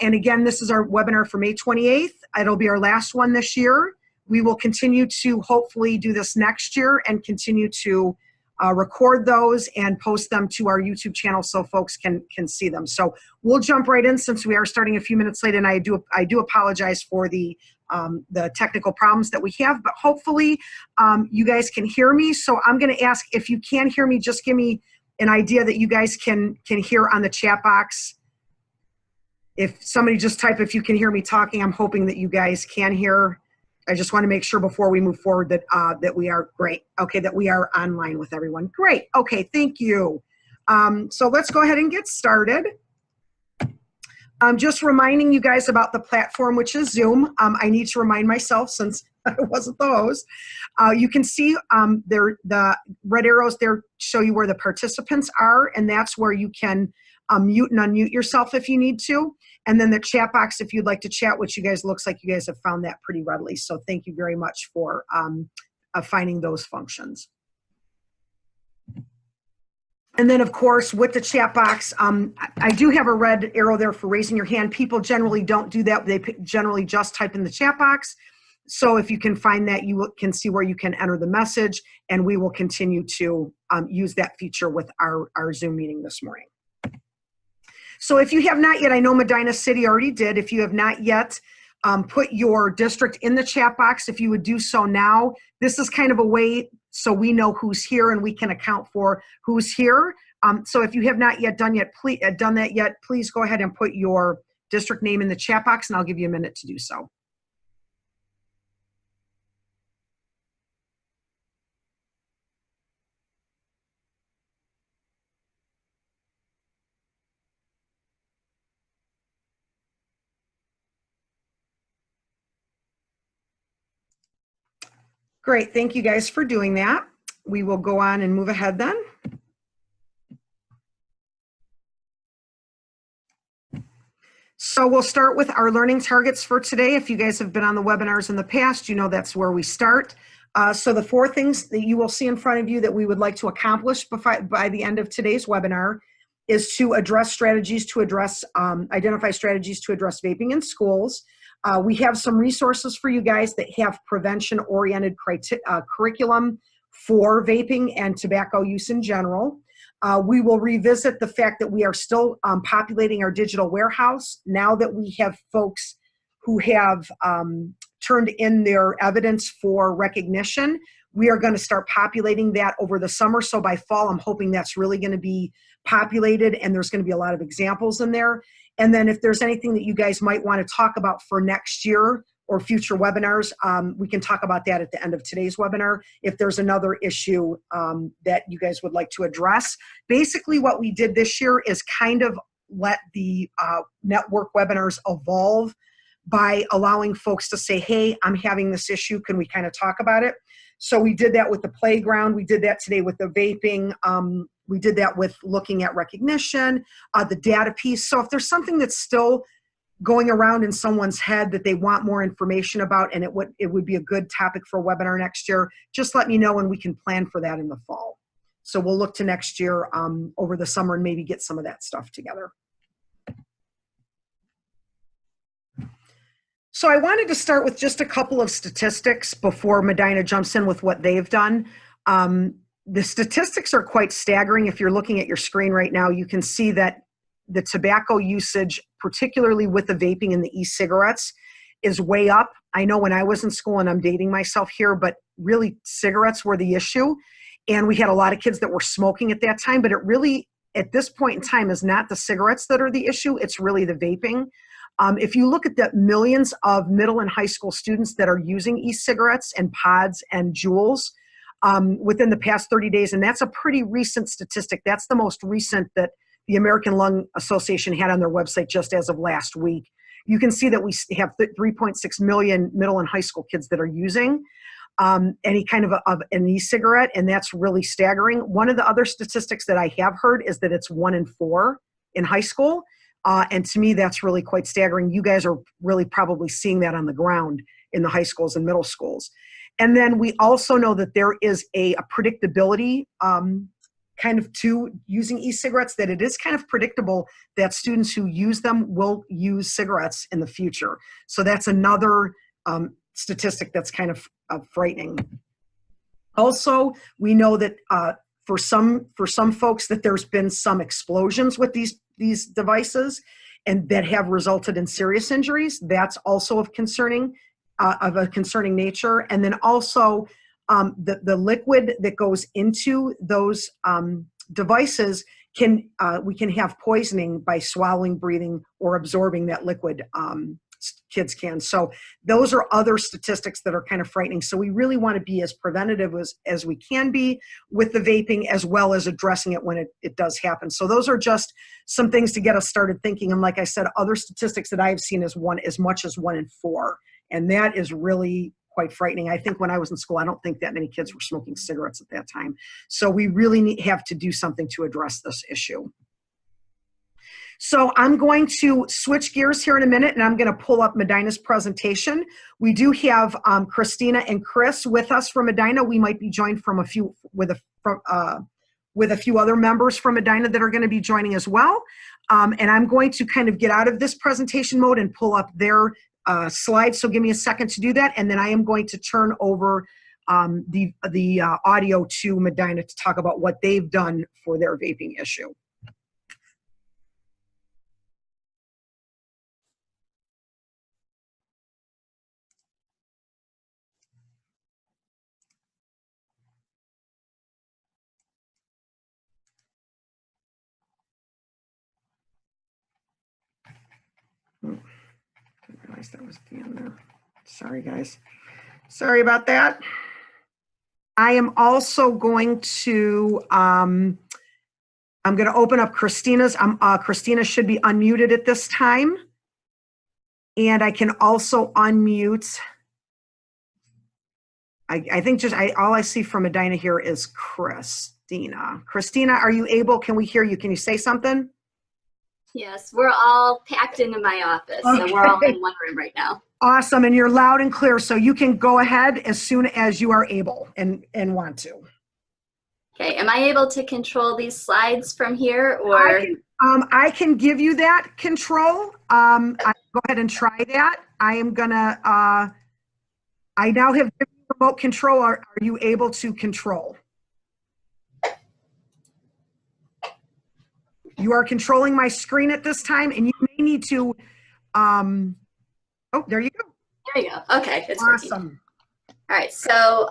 And again, this is our webinar for May 28th. It'll be our last one this year. We will continue to hopefully do this next year and continue to record those and post them to our YouTube channel so folks can see them. So we'll jump right in since we are starting a few minutes late, and I do apologize for the technical problems that we have, but hopefully you guys can hear me. So I'm going to ask, if you can hear me, just give me an idea that you guys can hear on the chat box. If somebody just type if you can hear me talking, I'm hoping that you guys can hear. I just want to make sure before we move forward that that we are great. Okay, that we are online with everyone. Great. Okay, thank you. So let's go ahead and get started. I'm just reminding you guys about the platform, which is Zoom. I need to remind myself since I wasn't the host. You can see the red arrows there show you where the participants are, and that's where you can mute and unmute yourself if you need to. And then the chat box if you'd like to chat, which you guys looks like you guys have found that pretty readily. So thank you very much for finding those functions. And then, of course, with the chat box, I do have a red arrow there for raising your hand. People generally don't do that. They generally just type in the chat box. So if you can find that, you can see where you can enter the message, and we will continue to use that feature with our Zoom meeting this morning. So if you have not yet, I know Medina City already did. If you have not yet put your district in the chat box, if you would do so now, this is kind of a way so we know who's here and we can account for who's here. So if you have not yet done that yet, please go ahead and put your district name in the chat box, and I'll give you a minute to do so. Great, thank you guys for doing that. We will go on and move ahead then. So we'll start with our learning targets for today. If you guys have been on the webinars in the past, you know that's where we start. So the 4 things that you will see in front of you that we would like to accomplish by the end of today's webinar is to address strategies to address, identify strategies to address vaping in schools. We have some resources for you guys that have prevention-oriented curriculum for vaping and tobacco use in general. We will revisit the fact that we are still populating our digital warehouse now that we have folks who have turned in their evidence for recognition. We are going to start populating that over the summer. So by fall, I'm hoping that's really going to be populated, and there's going to be a lot of examples in there. And then if there's anything that you guys might want to talk about for next year or future webinars, we can talk about that at the end of today's webinar. If there's another issue that you guys would like to address. Basically what we did this year is kind of let the network webinars evolve by allowing folks to say, hey, I'm having this issue, can we kind of talk about it? So we did that with the playground, we did that today with the vaping, we did that with looking at recognition, the data piece. So if there's something that's still going around in someone's head that they want more information about, and it would be a good topic for a webinar next year, just let me know and we can plan for that in the fall. So we'll look to next year over the summer and maybe get some of that stuff together. So I wanted to start with just a couple of statistics before Medina jumps in with what they've done. The statistics are quite staggering. If you're looking at your screen right now, you can see that the tobacco usage, particularly with the vaping and the e-cigarettes, is way up. I know when I was in school, and I'm dating myself here, but really cigarettes were the issue. And we had a lot of kids that were smoking at that time, but it really, at this point in time, is not the cigarettes that are the issue, it's really the vaping. If you look at the millions of middle and high school students that are using e-cigarettes and pods and Joules within the past 30 days, and that's a pretty recent statistic. That's the most recent that the American Lung Association had on their website just as of last week. You can see that we have 3.6 million middle and high school kids that are using any kind of an e-cigarette, and that's really staggering. One of the other statistics that I have heard is that it's 1 in 4 in high school. And to me, that's really quite staggering. You guys are really probably seeing that on the ground in the high schools and middle schools. And then we also know that there is a predictability kind of to using e-cigarettes, that it is kind of predictable that students who use them will use cigarettes in the future. So that's another statistic that's kind of frightening. Also, we know that for some folks that there's been some explosions with these devices, and that have resulted in serious injuries. That's also of a concerning nature. And then also the liquid that goes into those devices we can have poisoning by swallowing, breathing, or absorbing that liquid. Kids can. So those are other statistics that are kind of frightening. So we really want to be as preventative as we can be with the vaping, as well as addressing it when it does happen. So those are just some things to get us started thinking. And like I said, other statistics that I've seen is as much as 1 in 4. And that is really quite frightening. I think when I was in school, I don't think that many kids were smoking cigarettes at that time. So we really have to do something to address this issue. So I'm going to switch gears here in a minute, and I'm going to pull up Medina's presentation. We do have Christina and Chris with us from Medina. We might be joined with a few other members from Medina that are going to be joining as well. And I'm going to kind of get out of this presentation mode and pull up their slides. So give me a second to do that, and then I am going to turn over the audio to Medina to talk about what they've done for their vaping issue. Didn't realize that was at the end there. Sorry, guys. Sorry about that. I am also going to, I'm going to open up Christina's. Christina should be unmuted at this time. And I can also unmute. I think all I see from Medina here is Christina. Christina, are you able? Can we hear you? Can you say something? Yes, we're all packed into my office, okay. So we're all in one room right now. Awesome, and you're loud and clear, so you can go ahead as soon as you are able and want to. Okay, am I able to control these slides from here, or? I can give you that control. I go ahead and try that. I am gonna, I now have remote control. Are you able to control? You are controlling my screen at this time, and you may need to, oh, there you go. There you go. Okay, it's awesome. Working. All right, so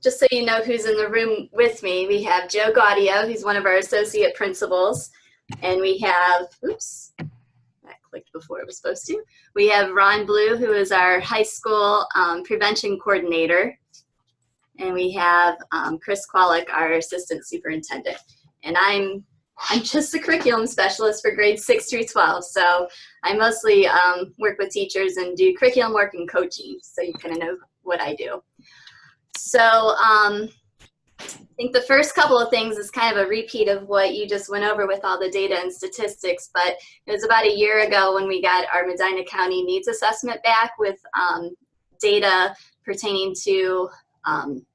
just so you know who's in the room with me, we have Joe Gaudio, who's one of our associate principals, and we have, oops, that clicked before it was supposed to. We have Ron Blue, who is our high school prevention coordinator, and we have Chris Kwalik, our assistant superintendent, and I'm just the curriculum specialist for grades 6 through 12. So I mostly work with teachers and do curriculum work and coaching. So you kind of know what I do. So I think the first couple of things is kind of a repeat of what you just went over with all the data and statistics. But it was about a year ago when we got our Medina County needs assessment back with data pertaining to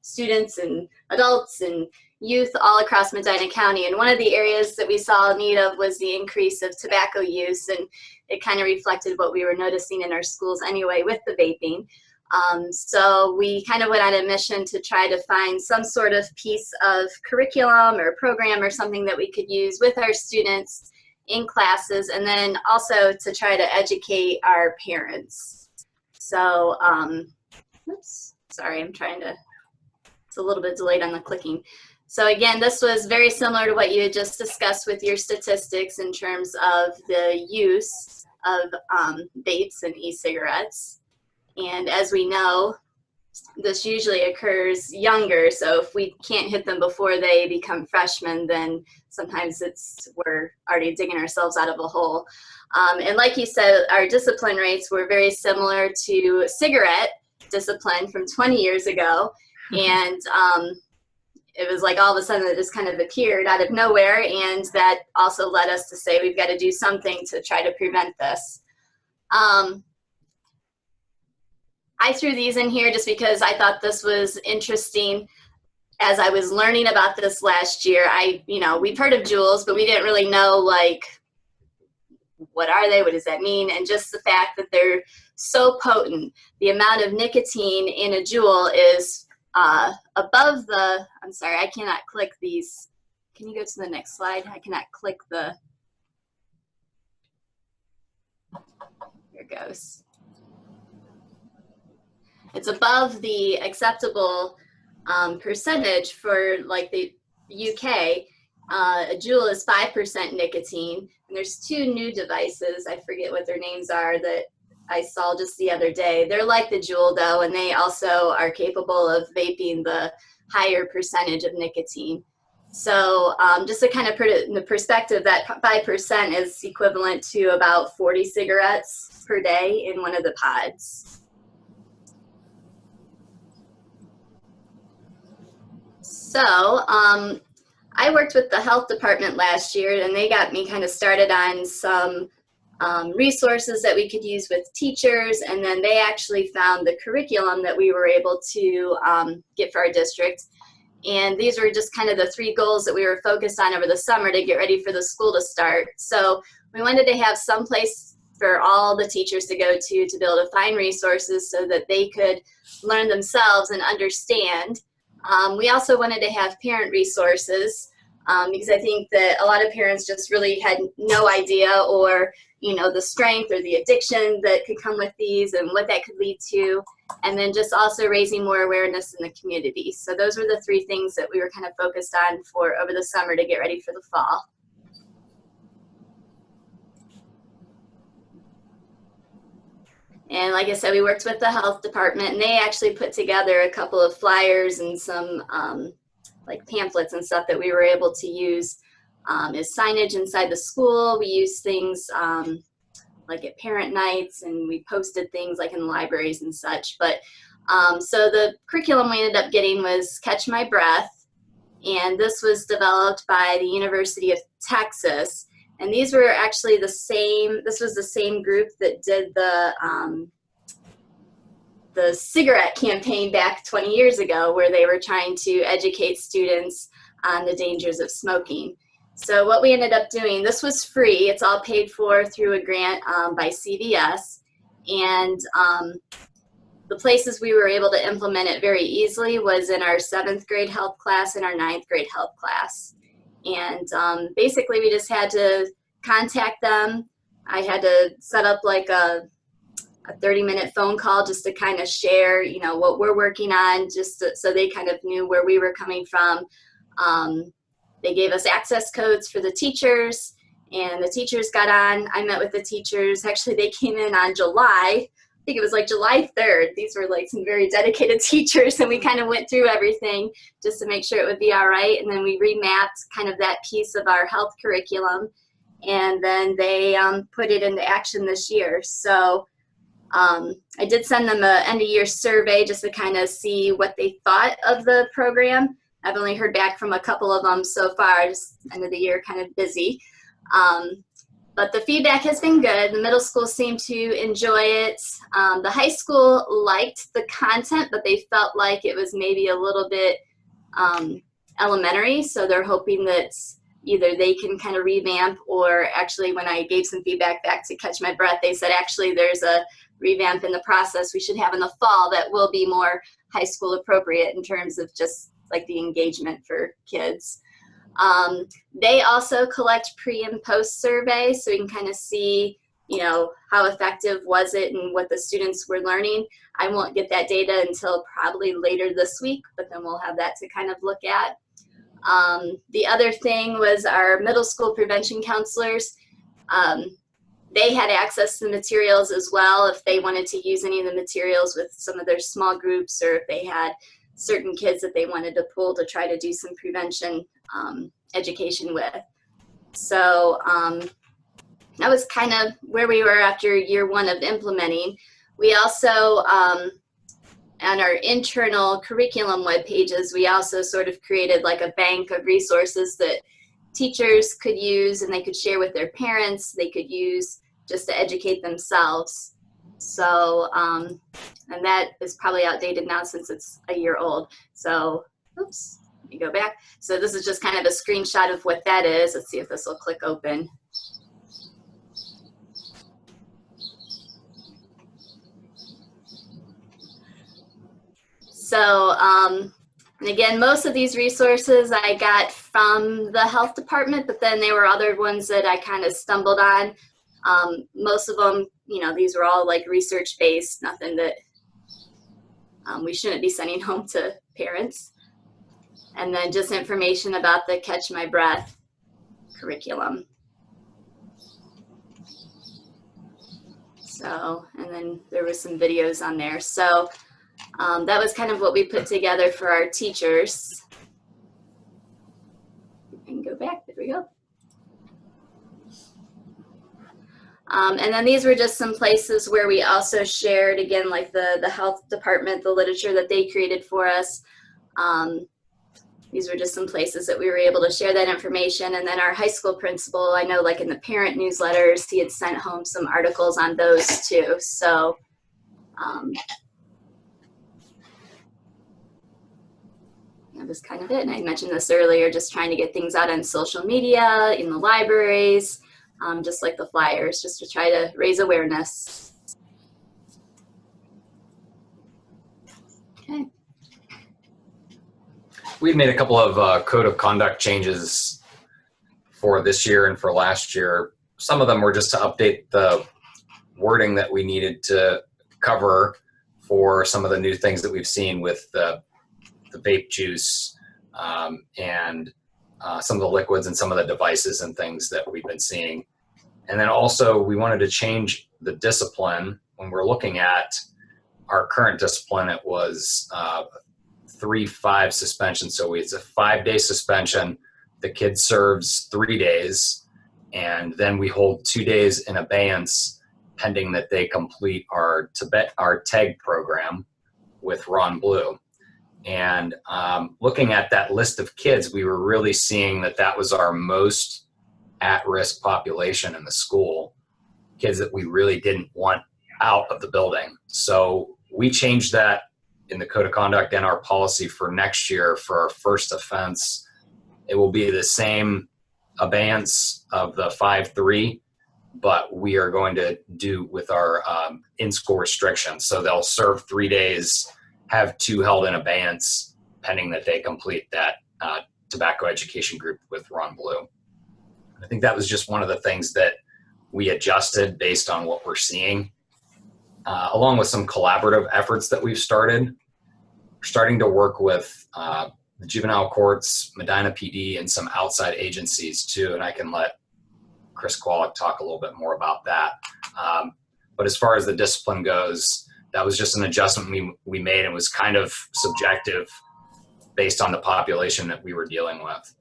students and adults and youth all across Medina County. And one of the areas that we saw a need of was the increase of tobacco use, and it kind of reflected what we were noticing in our schools anyway with the vaping. So we kind of went on a mission to try to find some sort of piece of curriculum or program or something that we could use with our students in classes, and then also to try to educate our parents. So, oops, sorry, it's a little bit delayed on the clicking. So again, this was very similar to what you had just discussed with your statistics in terms of the use of vapes and e-cigarettes. And as we know, this usually occurs younger. So if we can't hit them before they become freshmen, then sometimes we're already digging ourselves out of a hole. And like you said, our discipline rates were very similar to cigarette discipline from 20 years ago. And it was like all of a sudden it just kind of appeared out of nowhere, and that also led us to say we've got to do something to try to prevent this. I threw these in here just because I thought this was interesting. as I was learning about this last year, we've heard of Joules, but we didn't really know, like, what are they? What does that mean? And just the fact that they're so potent. The amount of nicotine in a Joule is above the, I'm sorry, I cannot click these. Can you go to the next slide? I cannot click the, here it goes. It's above the acceptable percentage for like the UK. A Joule is 5% nicotine, and there's two new devices, I forget what their names are, that I saw just the other day. They're like the Joule though, and they also are capable of vaping the higher percentage of nicotine. So just to kind of put it in the perspective, that 5% is equivalent to about 40 cigarettes per day in one of the pods. So I worked with the health department last year, and they got me kind of started on some resources that we could use with teachers, and then they actually found the curriculum that we were able to get for our district. And these were just kind of the 3 goals that we were focused on over the summer to get ready for the school to start. So we wanted to have some place for all the teachers to go to be able to find resources so that they could learn themselves and understand. We also wanted to have parent resources because I think that a lot of parents just really had no idea, or the strength or the addiction that could come with these and what that could lead to, and then just also raising more awareness in the community. So those were the 3 things that we were kind of focused on for over the summer to get ready for the fall. And like I said, we worked with the health department, and they actually put together a couple of flyers and some like pamphlets and stuff that we were able to use as signage inside the school. We used things like at parent nights, and we posted things like in libraries and such. But so the curriculum we ended up getting was Catch My Breath, and this was developed by the University of Texas. And these were actually the same, this was the same group that did the cigarette campaign back 20 years ago, where they were trying to educate students on the dangers of smoking. So what we ended up doing, this was free, it's all paid for through a grant by CBS, and the places we were able to implement it very easily was in our 7th grade health class and our 9th grade health class. And basically we just had to contact them. I had to set up like a 30-minute phone call just to kind of share, what we're working on, just so they kind of knew where we were coming from. They gave us access codes for the teachers, and the teachers got on. I met with the teachers. Actually, they came in on July. I think it was like July 3rd. These were like some very dedicated teachers, and we kind of went through everything just to make sure it would be all right. And then we remapped kind of that piece of our health curriculum, and then they put it into action this year. So I did send them an end-of-year survey just to kind of see what they thought of the program. I've only heard back from a couple of them so far, just end of the year, kind of busy. But the feedback has been good. The middle school seemed to enjoy it. The high school liked the content, but they felt like it was maybe a little bit elementary. So they're hoping that either they can kind of revamp, or actually when I gave some feedback back to Catch My Breath, they said actually there's a revamp in the process we should have in the fall that will be more high school appropriate in terms of just like the engagement for kids. They also collect pre and post surveys, so we can kind of see, how effective was it and what the students were learning. I won't get that data until probably later this week, but then we'll have that to kind of look at. The other thing was our middle school prevention counselors. They had access to the materials as well if they wanted to use any of the materials with some of their small groups, or if they had certain kids that they wanted to pull to try to do some prevention education with. So that was kind of where we were after year 1 of implementing. We also, on our internal curriculum web pages, we also sort of created like a bank of resources that teachers could use and they could share with their parents, they could use just to educate themselves. So, and that is probably outdated now since it's a year old. So, oops, You go back. So this is just kind of a screenshot of what that is. Let's see if this will click open. So, and again, most of these resources I got from the health department, but then there were other ones that I kind of stumbled on. Most of them, you know, these were all like research-based, nothing that we shouldn't be sending home to parents. And then just information about the Catch My Breath curriculum. So, and then there was some videos on there. So that was kind of what we put together for our teachers. And go back, there we go. And then these were just some places where we also shared, again, like the health department, the literature that they created for us. These were just some places that we were able to share that information. And then our high school principal, I know like in the parent newsletters, he had sent home some articles on those too. So that was kind of it. And I mentioned this earlier, just trying to get things out on social media, in the libraries, just like the flyers, just to try to raise awareness. Okay. We've made a couple of code of conduct changes for this year and for last year. Some of them were just to update the wording that we needed to cover for some of the new things that we've seen with the vape juice and some of the liquids and some of the devices and things that we've been seeing. And then also we wanted to change the discipline. When we're looking at our current discipline, it was 3-5 suspension. So it's a 5-day suspension. The kid serves 3 days, and then we hold 2 days in abeyance pending that they complete our TAG program with Ron Blue. And looking at that list of kids, we were really seeing that that was our most at-risk population in the school, kids that we really didn't want out of the building. So we changed that in the code of conduct and our policy for next year. For our first offense, it will be the same abeyance of the 5-3, but we are going to do with our in-school restrictions. So they'll serve 3 days, have 2 held in abeyance pending that they complete that tobacco education group with Ron Blue. I think that was just one of the things that we adjusted based on what we're seeing, along with some collaborative efforts that we've started. We're starting to work with the juvenile courts, Medina PD, and some outside agencies too, and I can let Chris Kwolek talk a little bit more about that. But as far as the discipline goes, that was just an adjustment we made, and was kind of subjective based on the population that we were dealing with.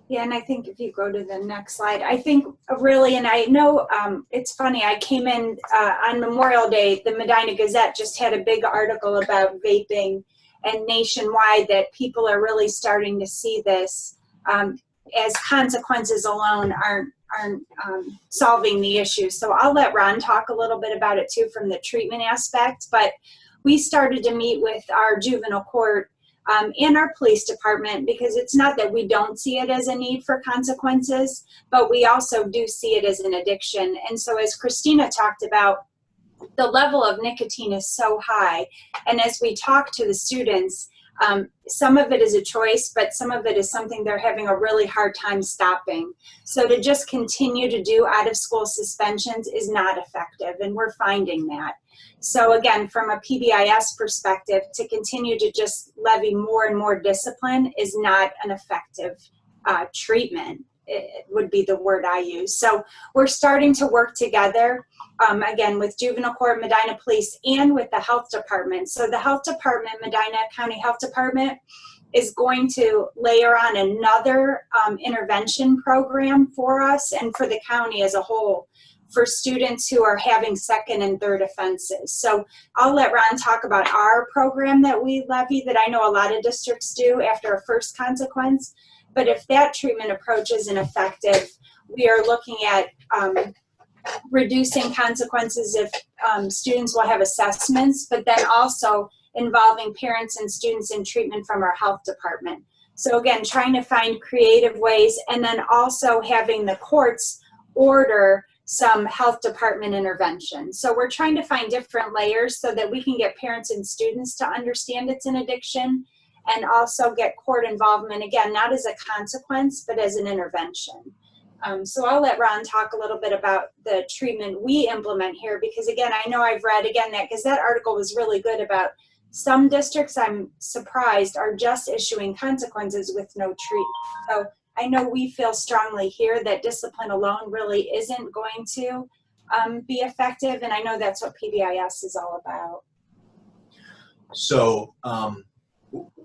Yeah, and I think if you go to the next slide, I think really, and I know it's funny, I came in on Memorial Day, the Medina Gazette just had a big article about vaping, and nationwide that people are really starting to see this as consequences alone aren't solving the issue. So I'll let Ron talk a little bit about it too from the treatment aspect, but we started to meet with our juvenile court and our police department, because it's not that we don't see it as a need for consequences, but we also do see it as an addiction. And so as Christina talked about, the level of nicotine is so high. And as we talk to the students, some of it is a choice, but some of it is something they're having a really hard time stopping. So to just continue to do out of school suspensions is not effective, and we're finding that. So again, from a PBIS perspective, to continue to just levy more and more discipline is not an effective treatment. It would be the word I use. So we're starting to work together, again, with juvenile court, Medina Police, and with the health department. So the health department, Medina County Health Department, is going to layer on another intervention program for us and for the county as a whole, for students who are having second and third offenses. So I'll let Ron talk about our program that we levy, that I know a lot of districts do after a first consequence. But if that treatment approach isn't effective, we are looking at reducing consequences if students will have assessments, but then also involving parents and students in treatment from our health department. So again, trying to find creative ways, and then also having the courts order some health department intervention. So we're trying to find different layers so that we can get parents and students to understand it's an addiction, and also get court involvement, again, not as a consequence, but as an intervention. So I'll let Ron talk a little bit about the treatment we implement here, because again, I know I've read, again, that Gazette article was really good about some districts, I'm surprised, are just issuing consequences with no treatment. So I know we feel strongly here that discipline alone really isn't going to be effective, and I know that's what PBIS is all about. So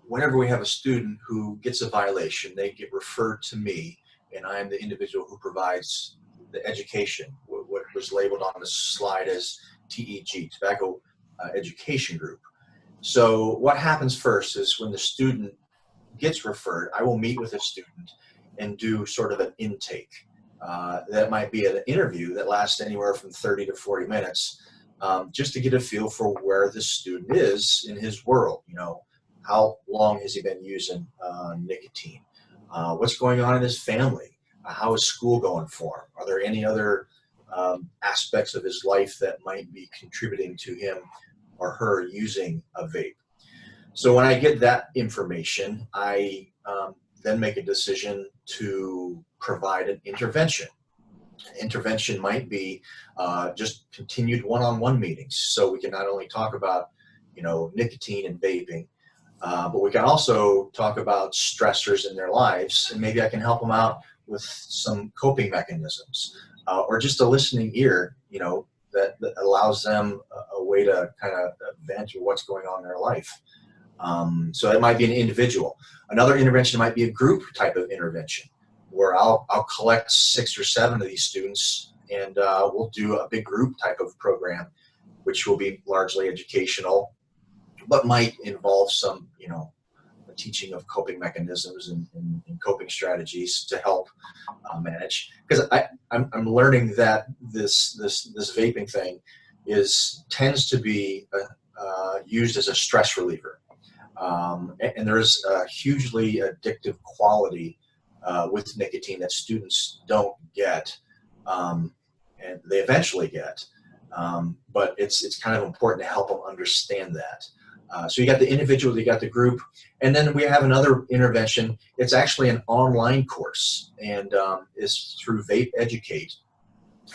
whenever we have a student who gets a violation, they get referred to me, and I'm the individual who provides the education, what was labeled on the slide as TEG, Tobacco Education Group. So what happens first is when the student gets referred, I will meet with a student and do sort of an intake. That might be an interview that lasts anywhere from 30 to 40 minutes, just to get a feel for where the student is in his world. You know, how long has he been using nicotine? What's going on in his family? How is school going for him? Are there any other aspects of his life that might be contributing to him or her using a vape? So when I get that information, I then make a decision to provide an intervention. Intervention might be just continued one-on-one meetings, so we can not only talk about, you know, nicotine and vaping, but we can also talk about stressors in their lives, and maybe I can help them out with some coping mechanisms, or just a listening ear, you know, that allows them a way to kind of vent what's going on in their life. So it might be an individual. Another intervention might be a group type of intervention, where I'll collect 6 or 7 of these students, and we'll do a big group type of program, which will be largely educational, but might involve some, you know, teaching of coping mechanisms and coping strategies to help manage. Because I'm learning that this vaping thing tends to be used as a stress reliever, and there's a hugely addictive quality with nicotine that students don't get, and they eventually get, but it's kind of important to help them understand that. So you got the individual, you got the group, and then we have another intervention. It's actually an online course, and is through Vape Educate,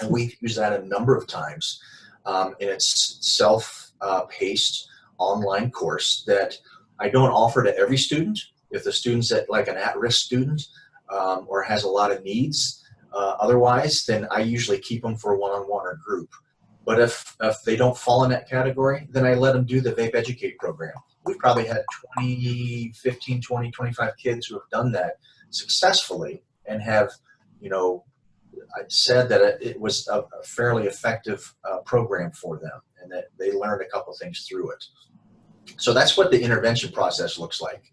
and we've used that a number of times. And it's self-paced online course that I don't offer to every student. If the student's like an at-risk student, or has a lot of needs otherwise, then I usually keep them for one-on-one or group. But if they don't fall in that category, then I let them do the Vape Educate program. We've probably had 15, 20, 25 kids who have done that successfully, and have, you know, I said that it was a fairly effective program for them, and that they learned a couple things through it. So that's what the intervention process looks like.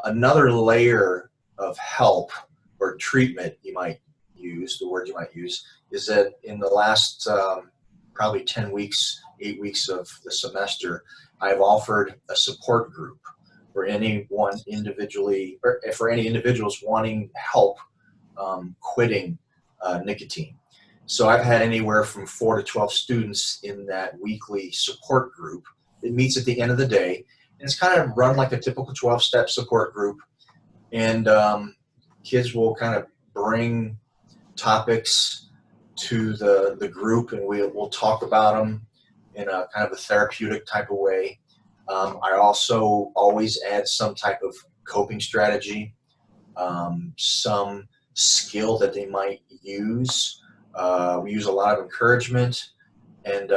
Another layer of help or treatment you might use, the word you might use, is that in the last probably 10 weeks, 8 weeks of the semester, I've offered a support group for anyone individually, or for any individuals wanting help quitting nicotine. So I've had anywhere from 4 to 12 students in that weekly support group. It meets at the end of the day, and it's kind of run like a typical 12-step support group. And kids will kind of bring topics to the group, and we'll talk about them in a kind of a therapeutic type of way. I also always add some type of coping strategy, some skill that they might use. We use a lot of encouragement, and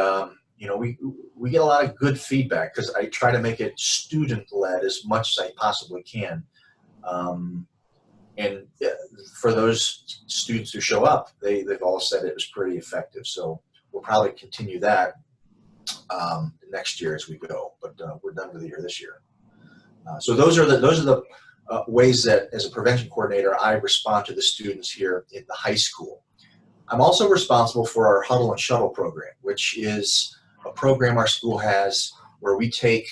you know, we get a lot of good feedback, because I try to make it student-led as much as I possibly can. And for those students who show up, they've all said it was pretty effective. So we'll probably continue that next year as we go. But we're done with the year this year. So those are the ways that, as a prevention coordinator, I respond to the students here in the high school. I'm also responsible for our Huddle and Shuttle program, which is a program our school has where we take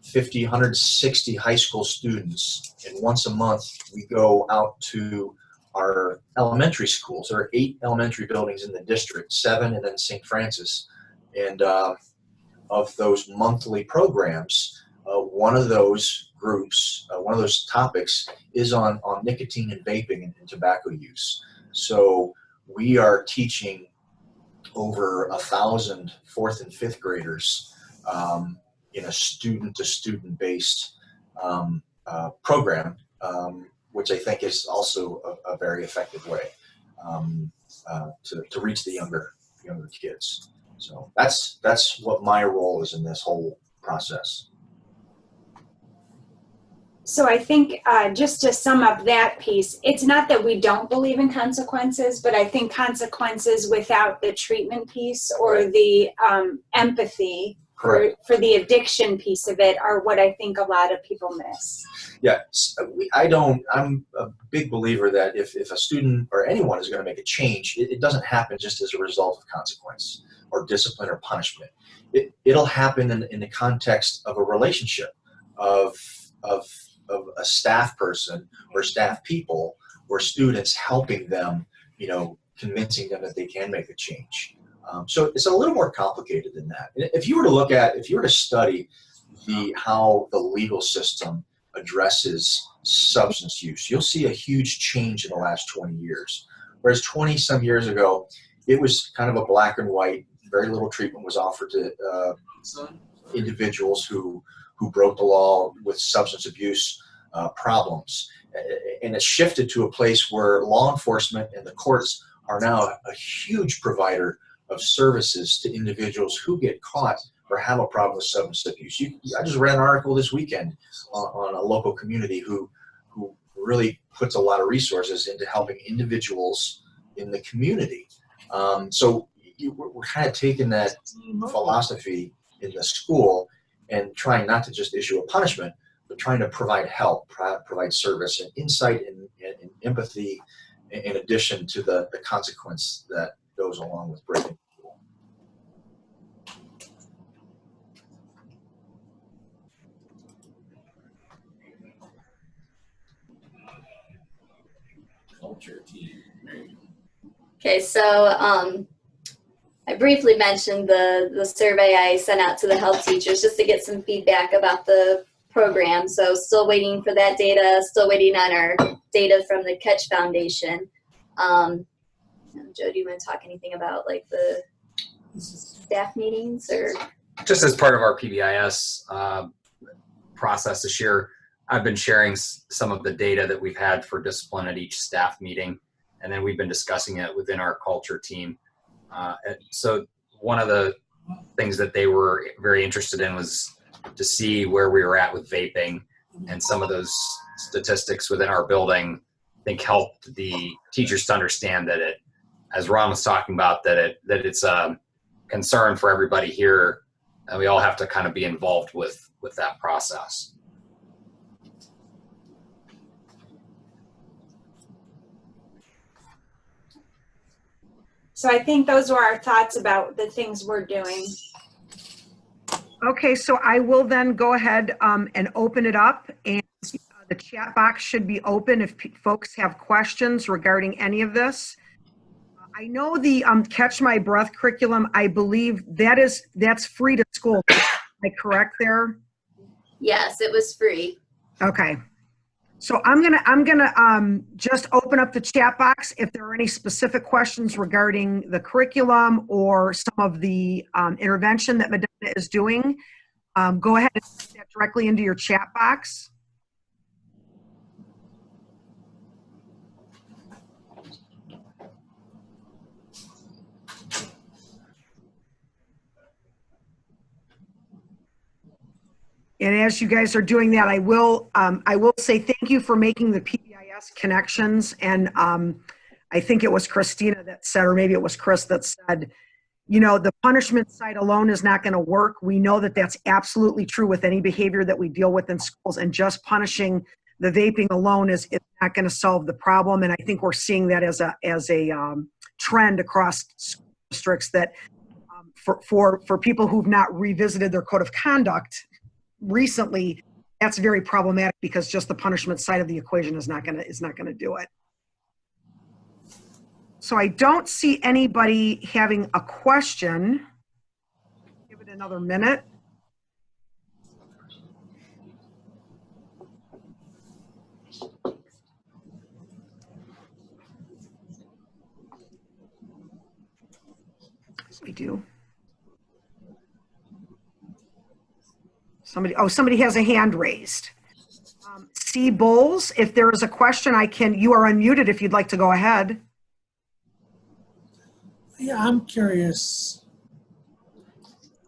50, 160 high school students, and once a month we go out to our elementary schools. There are 8 elementary buildings in the district, 7 and then St. Francis. And of those monthly programs, one of those groups, one of those topics is on nicotine and vaping and tobacco use. So we are teaching over 1,000 4th and 5th graders in a student-to-student based program, which I think is also a very effective way to reach the younger kids. So that's what my role is in this whole process. So I think just to sum up that piece, it's not that we don't believe in consequences, but I think consequences without the treatment piece or the empathy for the addiction piece of it are what I think a lot of people miss. Yeah, I'm a big believer that if a student or anyone is going to make a change, it doesn't happen just as a result of consequence or discipline or punishment. It'll happen in the context of a relationship of a staff person or staff people or students helping them, convincing them that they can make a change. So it's a little more complicated than that. If you were to study how the legal system addresses substance use, you'll see a huge change in the last 20 years. Whereas 20 some years ago, it was kind of a black and white, very little treatment was offered to individuals who broke the law with substance abuse problems. And it shifted to a place where law enforcement and the courts are now a huge provider of services to individuals who get caught or have a problem with substance abuse. I just read an article this weekend on a local community who really puts a lot of resources into helping individuals in the community. So we're kind of taking that philosophy in the school and trying not to just issue a punishment, but trying to provide help, provide service and insight and empathy in addition to the consequence that goes along with breaking the rule. Culture team. Okay, so I briefly mentioned the survey I sent out to the health teachers just to get some feedback about the program. So still waiting for that data, still waiting on our data from the Catch Foundation. Joe, do you want to talk anything about like the staff meetings or? Just as part of our PBIS process this year, I've been sharing some of the data that we've had for discipline at each staff meeting, and then we've been discussing it within our culture team. So one of the things that they were very interested in was to see where we were at with vaping, and some of those statistics within our building, I think, helped the teachers to understand that it, as Ron was talking about, that it's a concern for everybody here, and we all have to kind of be involved with that process. So I think those were our thoughts about the things we're doing. Okay, so I will then go ahead and open it up, and the chat box should be open if folks have questions regarding any of this. I know the Catch My Breath curriculum, I believe that's free to school. Am I correct there? Yes, it was free. Okay. So I'm gonna just open up the chat box. If there are any specific questions regarding the curriculum or some of the intervention that Medina is doing, go ahead and put that directly into your chat box. And as you guys are doing that, I will say thank you for making the PBIS connections. And I think it was Christina that said, or maybe it was Chris that said, the punishment side alone is not going to work. We know that that's absolutely true with any behavior that we deal with in schools, and just punishing the vaping alone is not going to solve the problem. And I think we're seeing that as a trend across school districts, that for people who've not revisited their code of conduct, recently, that's very problematic because just the punishment side of the equation is not gonna do it. So I don't see anybody having a question. Give it another minute. We do. Somebody has a hand raised. C. Bowles, if there is a question, you are unmuted if you'd like to go ahead. Yeah, I'm curious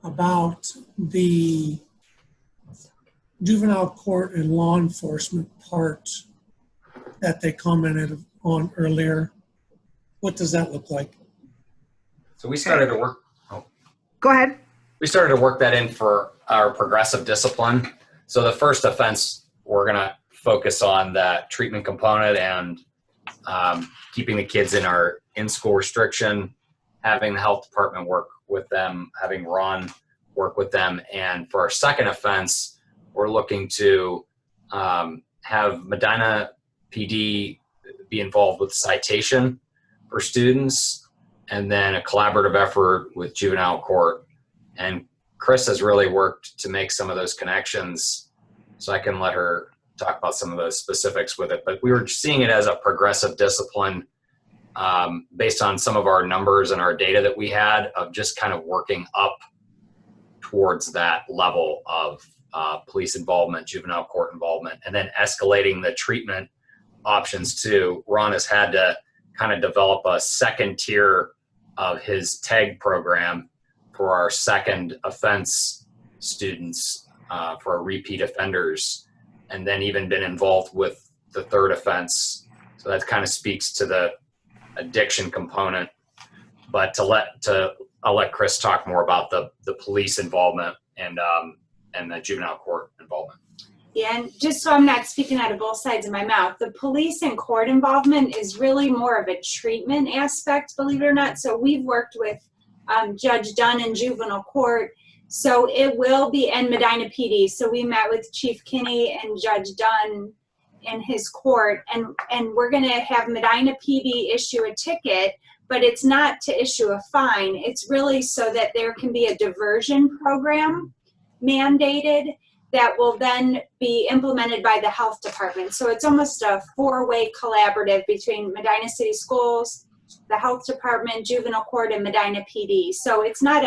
about the juvenile court and law enforcement part that they commented on earlier. What does that look like? So we started to work. Go ahead. We started to work that in for our progressive discipline. So the first offense, we're going to focus on that treatment component and keeping the kids in our in-school restriction, having the health department work with them, having Ron work with them. And for our second offense, we're looking to have Medina PD be involved with citation for students, and then a collaborative effort with juvenile court. And Chris has really worked to make some of those connections, so I can let her talk about some of those specifics with it. But we were seeing it as a progressive discipline based on some of our numbers and our data that we had of just kind of working up towards that level of police involvement, juvenile court involvement, and then escalating the treatment options too. Ron has had to kind of develop a second tier of his TAG program for our second offense students, for our repeat offenders, and then even been involved with the third offense. So that kind of speaks to the addiction component. But I'll let Chris talk more about the police involvement and the juvenile court involvement. Yeah, and just so I'm not speaking out of both sides of my mouth, the police and court involvement is really more of a treatment aspect, believe it or not. So we've worked with Judge Dunn in juvenile court. So it will be, and Medina PD. So we met with Chief Kinney and Judge Dunn in his court, and we're going to have Medina PD issue a ticket, but it's not to issue a fine. It's really so that there can be a diversion program mandated that will then be implemented by the health department. So it's almost a four-way collaborative between Medina City Schools, the health department, juvenile court, and Medina PD. So it's not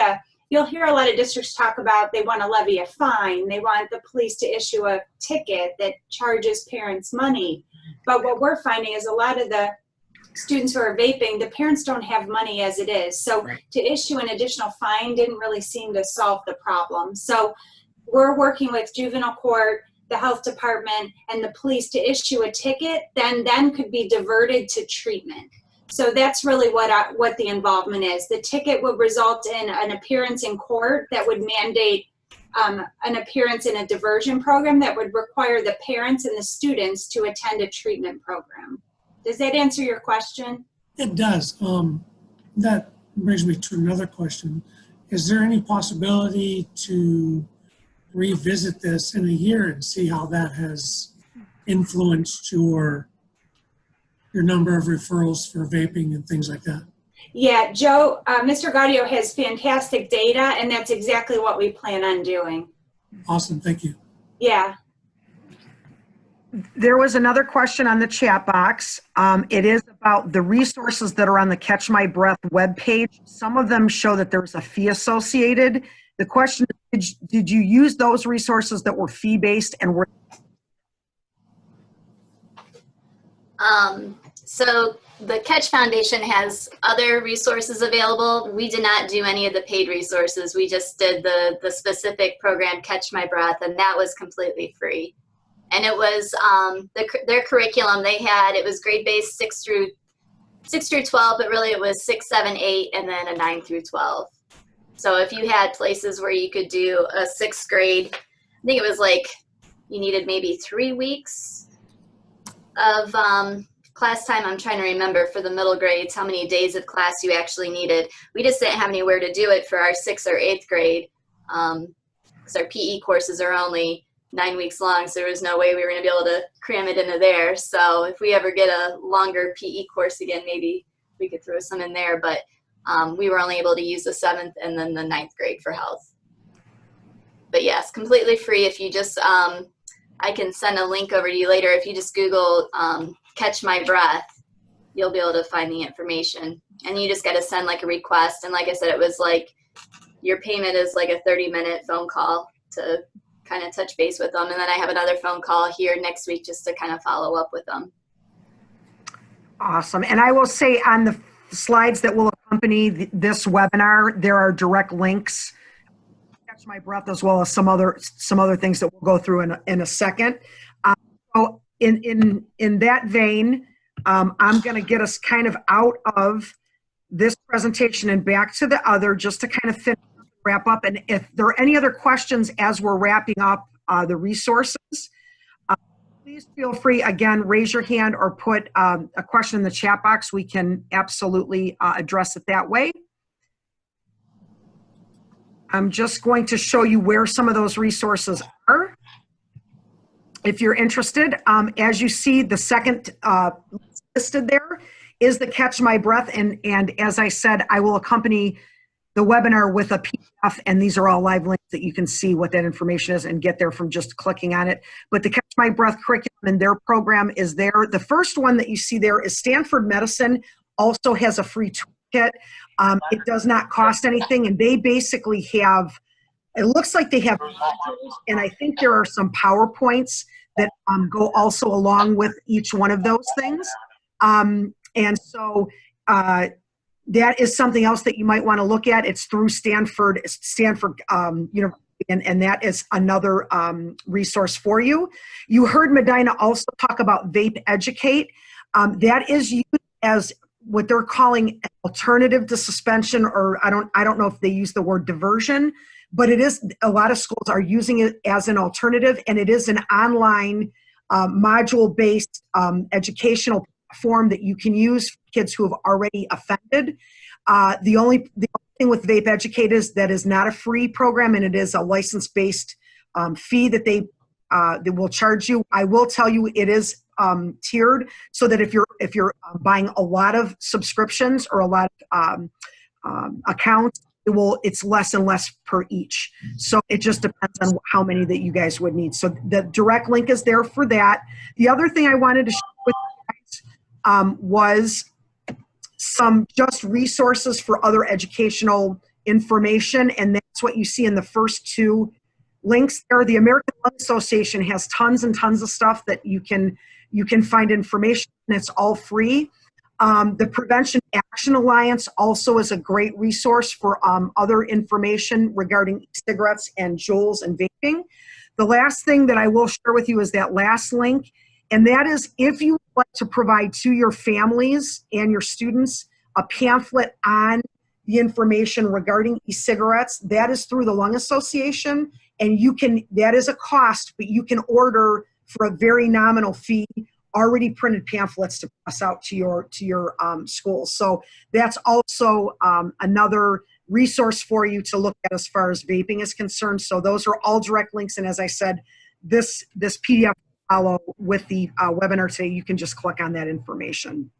you'll hear a lot of districts talk about they want to levy a fine. They want the police to issue a ticket that charges parents money. But what we're finding is a lot of the students who are vaping, the parents don't have money as it is. So to issue an additional fine didn't really seem to solve the problem. So we're working with juvenile court, the health department, and the police to issue a ticket, then could be diverted to treatment. So that's really what the involvement is. The ticket would result in an appearance in court that would mandate an appearance in a diversion program that would require the parents and the students to attend a treatment program. Does that answer your question? It does. That brings me to another question. Is there any possibility to revisit this in a year and see how that has influenced your number of referrals for vaping and things like that? Yeah, Joe, Mr. Gaudio has fantastic data, and that's exactly what we plan on doing. Awesome, thank you. Yeah. There was another question on the chat box. It is about the resources that are on the Catch My Breath webpage. Some of them show that there's a fee associated. The question is, did you use those resources that were fee-based and were? So the Catch Foundation has other resources available. We did not do any of the paid resources. We just did the specific program, Catch My Breath, and that was completely free. And it was their curriculum they had. It was grade-based 6 through 12, but really it was 6, 7, 8, and then a 9 through 12. So if you had places where you could do a 6th grade, I think it was like you needed maybe 3 weeks of class time. I'm trying to remember for the middle grades how many days of class you actually needed. We just didn't have anywhere to do it for our 6th or 8th grade. because our PE courses are only 9 weeks long, so there was no way we were going to be able to cram it into there. So if we ever get a longer PE course again, maybe we could throw some in there. But we were only able to use the 7th and then the 9th grade for health. But yes, completely free. If you just, I can send a link over to you later. If you just Google Catch My Breath, you'll be able to find the information. And you just got to send like a request. And like I said, it was like your payment is like a 30-minute phone call to kind of touch base with them. And then I have another phone call here next week just to kind of follow up with them. Awesome. And I will say on the slides that will accompany this webinar, there are direct links. Catch My Breath, as well as some other things that we'll go through in a second. So in that vein, I'm going to get us kind of out of this presentation and back to the other, just to kind of wrap up. And if there are any other questions as we're wrapping up the resources, please feel free, again, raise your hand or put a question in the chat box. We can absolutely address it that way. I'm just going to show you where some of those resources are. If you're interested, as you see, the second listed there is the Catch My Breath. And as I said, I will accompany the webinar with a PDF, and these are all live links that you can see what that information is and get there from just clicking on it. But the Catch My Breath curriculum and their program is there. The first one that you see there is Stanford Medicine, also has a free toolkit. It does not cost anything, and they basically have, it looks like they have modules, and I think there are some PowerPoints that go also along with each one of those things. And so that is something else that you might want to look at. It's through Stanford University, and that is another resource for you. You heard Medina also talk about Vape Educate. That is used as what they're calling an alternative to suspension, or I don't know if they use the word diversion, but it is, a lot of schools are using it as an alternative, and it is an online module-based educational form that you can use for kids who have already offended. The only thing with Vape Educate is that is not a free program, and it is a license-based fee that they will charge you. I will tell you it is tiered, so that if you're buying a lot of subscriptions or a lot of accounts, it's less and less per each. So it just depends on how many that you guys would need. So the direct link is there for that. The other thing I wanted to share with you guys was some just resources for other educational information, and that's what you see in the first two links there. The American Lung Association has tons and tons of stuff that you can find information, and it's all free. The Prevention Action Alliance also is a great resource for other information regarding e-cigarettes and Joules and vaping. The last thing that I will share with you is that last link, and that is if you want to provide to your families and your students a pamphlet on the information regarding e-cigarettes, that is through the Lung Association, and that is a cost, but you can order for a very nominal fee already printed pamphlets to pass out to your schools. So that's also another resource for you to look at as far as vaping is concerned. So those are all direct links, and as I said, this PDF will follow with the webinar today. You can just click on that information.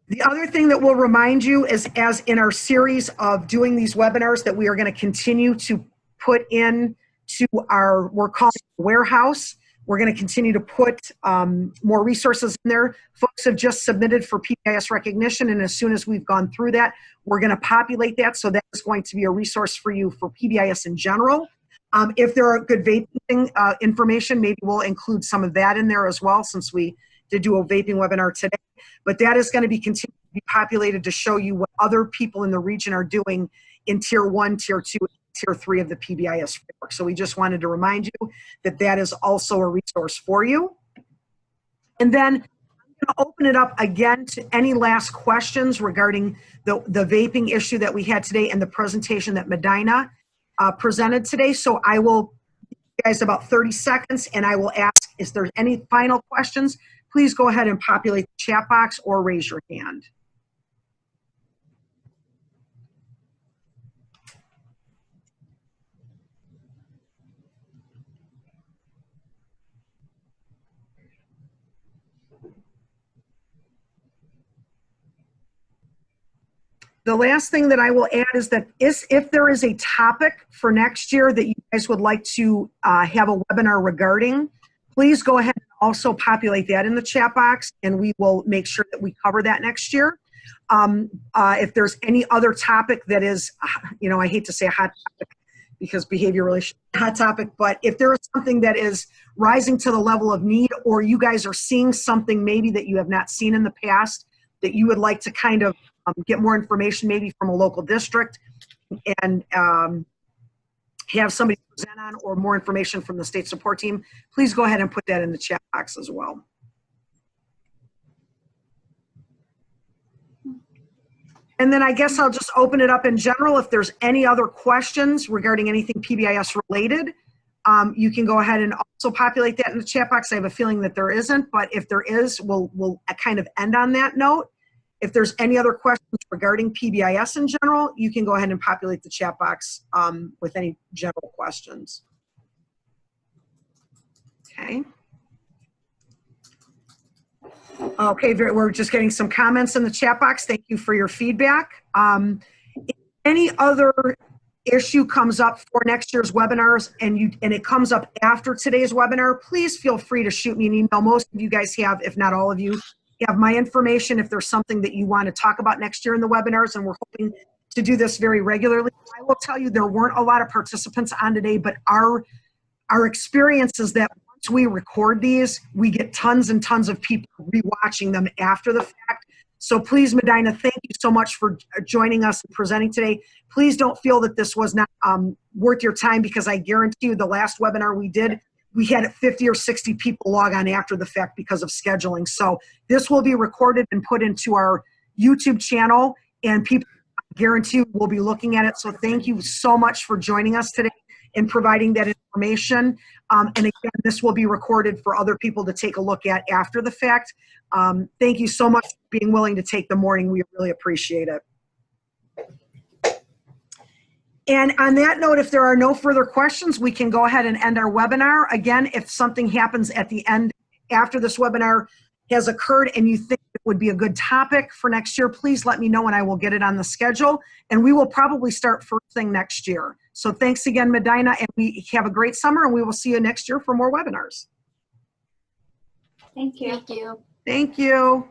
The other thing that we'll remind you is, as in our series of doing these webinars, that we are going to continue to put in to we're calling warehouse. We're going to continue to put more resources in there. Folks have just submitted for PBIS recognition, and as soon as we've gone through that, we're going to populate that. So that is going to be a resource for you for PBIS in general. If there are good vaping information, maybe we'll include some of that in there as well, since we did do a vaping webinar today. But that is going to be continued to be populated to show you what other people in the region are doing in Tier 1, Tier 2, Tier 3 of the PBIS framework. So we just wanted to remind you that that is also a resource for you. And then I'm going to open it up again to any last questions regarding the vaping issue that we had today and the presentation that Medina presented today. So I will give you guys about 30 seconds, and I will ask, is there any final questions? Please go ahead and populate the chat box or raise your hand. The last thing that I will add is that if there is a topic for next year that you guys would like to have a webinar regarding, please go ahead and also populate that in the chat box, and we will make sure that we cover that next year. If there's any other topic that is, I hate to say a hot topic because behavior really should be a hot topic, but if there is something that is rising to the level of need, or you guys are seeing something maybe that you have not seen in the past that you would like to kind of get more information maybe from a local district and have somebody present on, or more information from the state support team, please go ahead and put that in the chat box as well. And then I guess I'll just open it up in general. If there's any other questions regarding anything PBIS related, you can go ahead and also populate that in the chat box. I have a feeling that there isn't, but if there is, we'll kind of end on that note. If there's any other questions regarding PBIS in general, you can go ahead and populate the chat box with any general questions. Okay. Okay, we're just getting some comments in the chat box. Thank you for your feedback. If any other issue comes up for next year's webinars and it comes up after today's webinar, please feel free to shoot me an email. Most of you guys have, if not all of you, have my information if there's something that you want to talk about next year in the webinars, and we're hoping to do this very regularly. I will tell you there weren't a lot of participants on today, but our experience is that once we record these, we get tons and tons of people rewatching them after the fact. So please, Medina, thank you so much for joining us and presenting today. Please don't feel that this was not worth your time, because I guarantee you the last webinar we did, we had 50 or 60 people log on after the fact because of scheduling. So this will be recorded and put into our YouTube channel, and people, I guarantee you, will be looking at it. So thank you so much for joining us today and providing that information. And again, this will be recorded for other people to take a look at after the fact. Thank you so much for being willing to take the morning. We really appreciate it. And on that note, if there are no further questions, we can go ahead and end our webinar. Again, if something happens at the end after this webinar has occurred and you think it would be a good topic for next year, please let me know and I will get it on the schedule. And we will probably start first thing next year. So thanks again, Medina, and we have a great summer, and we will see you next year for more webinars. Thank you. Thank you. Thank you.